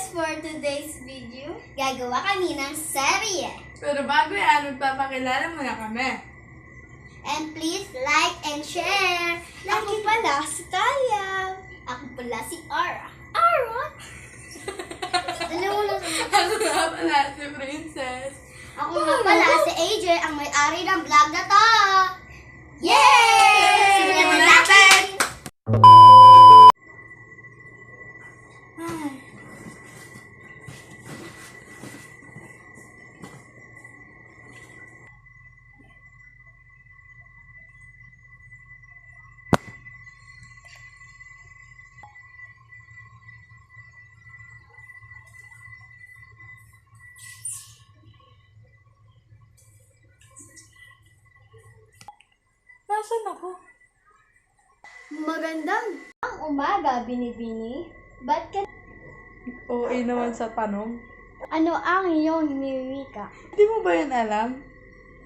for today's video, gagawa kami ng serye. Pero bago yan, magpapakilala muna kami. And please like and share. Ako pala si Talia. Ako pala si Ara. Ara? Dalawa mo lang. Ako nga pala si Princess. Ako nga pala si AJ, ang may-ari ng vlog na to. Yay! Simulan na natin! Ay. Nasaan ako? Magandang ang umaga, Binibini. Ba't ka... OA naman sa tanong. Ano ang iyong hiniwika? Hindi mo ba yan alam?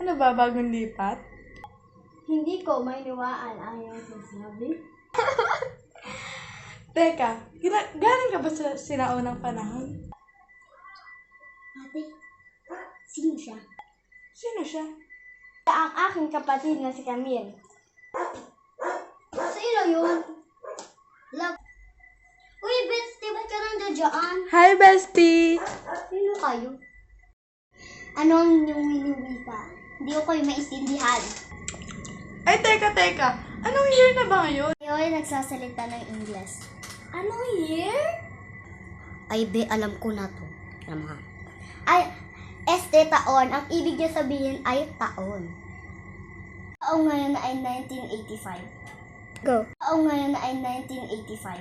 Ano ba, bagong lipat? Hindi ko mainiwaan ang iyong sinasabi. Teka, galing ka ba sa sinaunang panahon? Ate, sino siya? Sino siya? Ang aking kapatid na si Camille. Sino yun? Love. Uy, Betsy, ba't ka nandiyan dyan? Hi, bestie! Sino kayo? Ano ang inyong hiniwika? Hindi ko kayo maintindihan. Ay, teka! Anong year na ba ngayon? Ngayon nagsasalita ng English. Anong year? Ay, be, alam ko na to. Tama. Ay, taon. Ang ibig niya sabihin ay taon. Taong ngayon ay 1985. Go. Taong ngayon ay 1985.